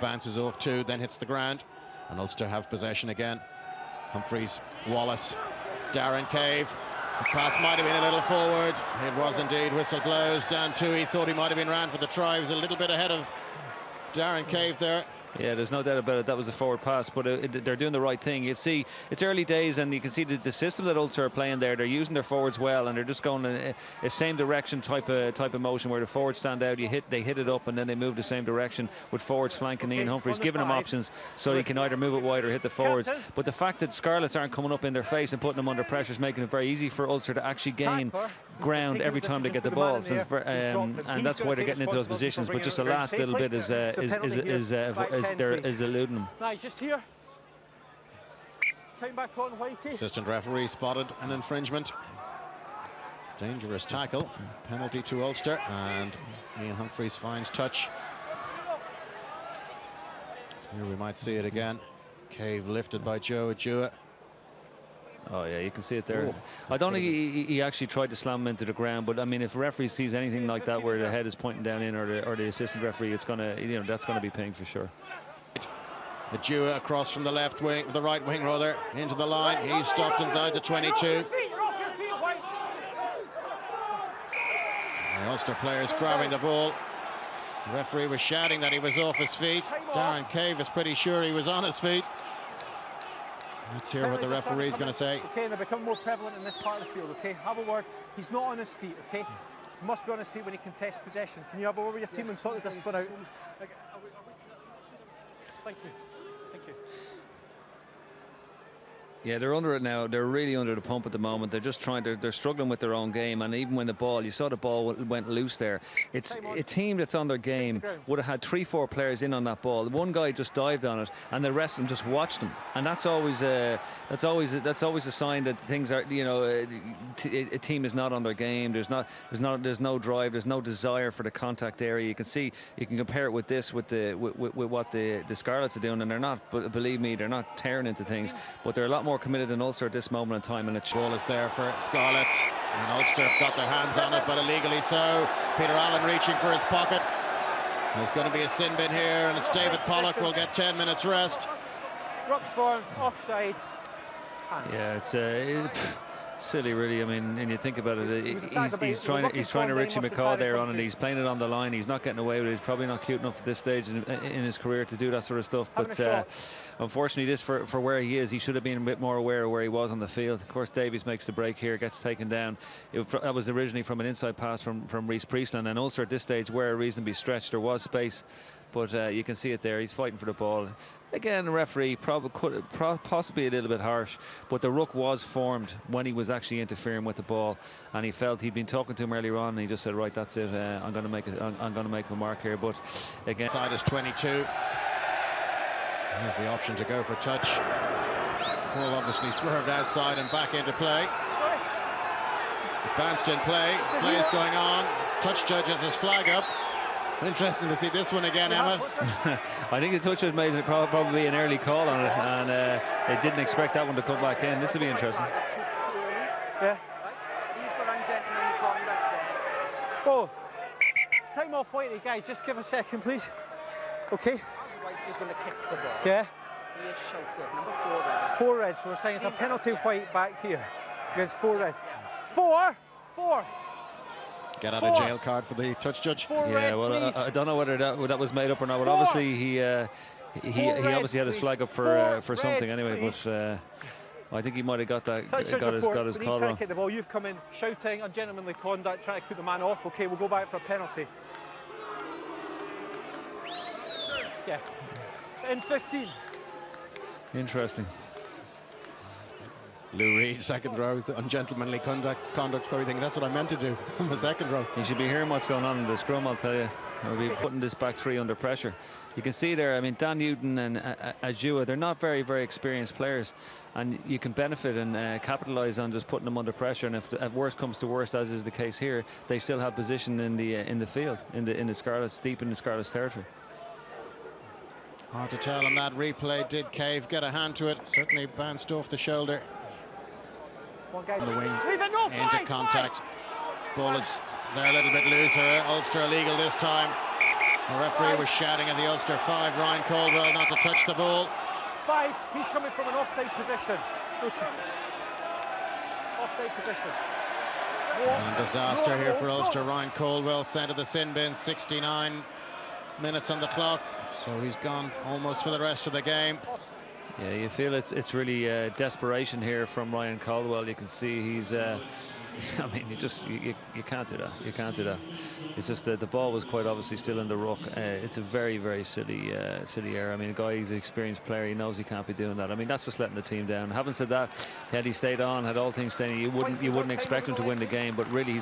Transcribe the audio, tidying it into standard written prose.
bounces off too, then hits the ground, and Ulster have possession again. Humphreys, Wallace, Darren Cave. The pass might have been a little forward. It was indeed. Whistle blows. Dan Toohey thought he might have been round for the try. He was a little bit ahead of Darren Cave there. Yeah, there's no doubt about it. That was a forward pass, but they're doing the right thing. You see, it's early days, and you can see the system that Ulster are playing there. They're using their forwards well, and they're just going in a same direction type of motion where the forwards stand out. They hit it up, and then they move the same direction with forwards flanking Ian Humphreys, giving him options so he can either move it wide or hit the forwards. But the fact that Scarlets aren't coming up in their face and putting them under pressure is making it very easy for Ulster to actually gain ground every time they get the ball, and that's why they're getting into those positions. But just the last little bit is eluding them. Nice, just here. Time back on, Whitey. Assistant referee spotted an infringement. Dangerous tackle. Penalty to Ulster, and Ian Humphreys finds touch. Here we might see it again. Cave lifted by Joe Adjua. Oh yeah, you can see it there. Ooh, I don't think he actually tried to slam him into the ground, but I mean, if a referee sees anything like that where the head is pointing down in, or the assistant referee, it's gonna, that's gonna be pinged for sure. Adjua across from the left wing, the right wing rather, into the line. He's stopped inside the 22. The Ulster players grabbing the ball. The referee was shouting that he was off his feet. Darren Cave is pretty sure he was on his feet. Let's hear what the referee's going to say. Okay, and they become more prevalent in this part of the field, okay? Have a word. He's not on his feet, okay? He must be on his feet when he contests possession. Can you have a word with your team and sort the discipline out? Thank you. Thank you. Yeah, they're under it now. They're really under the pump at the moment. They're just they're struggling with their own game, and even when you saw the ball went loose there. It's a team that's on their game would have had 3-4 players in on that ball. One guy just dived on it, and the rest of them just watched them. And that's always a sign that things are, a team is not on their game. There's no drive. There's no desire for the contact area. You can compare it with this, with what the Scarlets are doing, and they're not. But believe me, they're not tearing into things, but they're a lot more committed than Ulster at this moment in time. And the ball is there for Scarlets, and Ulster have got their hands on it, but illegally so. Peter Allen reaching for his pocket. There's going to be a sin bin here, and it's David Pollock will get 10 minutes rest. Ruxform, offside. Yeah, it's silly, really. I mean, and you think about it, he's trying to Richie McCaw there on, and he's playing it on the line. He's not getting away with it. He's probably not cute enough at this stage in his career to do that sort of stuff. But unfortunately, this for where he is, he should have been a bit more aware of where he was on the field. Of course, Davies makes the break here, gets taken down. That was originally from an inside pass from Reece Priestland, and Ulster at this stage were reasonably stretched. There was space, but you can see it there. He's fighting for the ball. Again, the referee possibly a little bit harsh, but the ruck was formed when he was actually interfering with the ball, and he felt he'd been talking to him earlier on, and he just said, right, that's it. I'm going to make a mark here. But again, side is 22. Here's the option to go for touch. Ball obviously swerved outside and back into play. Bounced in play. Play is going on. Touch judge has his flag up. Interesting to see this one again, Emma. I think the touchers made it probably an early call on it, and they didn't expect that one to come back in. This will be interesting. Yeah. Oh, time off, Whitey, guys. Just give a second, please. Okay. He's going to kick the ball. Yeah. He is shouted. Number 4 red. 4 red. So we're saying it's a penalty, White, back here against 4 red. 4. Get out of jail card for the touch judge. Yeah, well, I don't know whether that was made up or not, but obviously he obviously had his flag up for something anyway. But I think he might have got his call wrong. The ball. You've come in shouting, ungentlemanly conduct, trying to keep the man off. Okay, we'll go back for a penalty. Yeah, in 15. Interesting. Lou Reed, second row, ungentlemanly conduct for everything. That's what I meant to do on the second row. You should be hearing what's going on in the scrum, I'll tell you. We'll be putting this back three under pressure. You can see there, I mean, Dan Newton and Adjua, they're not very, very experienced players, and you can benefit and capitalise on just putting them under pressure. And if worst comes to worst, as is the case here, they still have position in the field, in the Scarlets, deep in the Scarlets territory. Hard to tell on that replay. Did Cave get a hand to it? Certainly bounced off the shoulder. On the wing, into contact. Ball is there a little bit looser. Ulster illegal this time. The referee was shouting at the Ulster 5, Ryan Caldwell, not to touch the ball. 5, he's coming from an offside position. Offside position. And disaster here for Ulster. Ryan Caldwell sent to the sin bin, 69 minutes on the clock. So he's gone almost for the rest of the game. Yeah, you feel it's really desperation here from Ryan Caldwell. You can see he's I mean, you can't do that. You can't do that. It's just the ball was quite obviously still in the ruck. It's a very, very silly error. I mean, a guy, he's an experienced player. He knows he can't be doing that. I mean, that's just letting the team down. Having said that, had he stayed on, had all things staying, you wouldn't expect him to win the game. But really,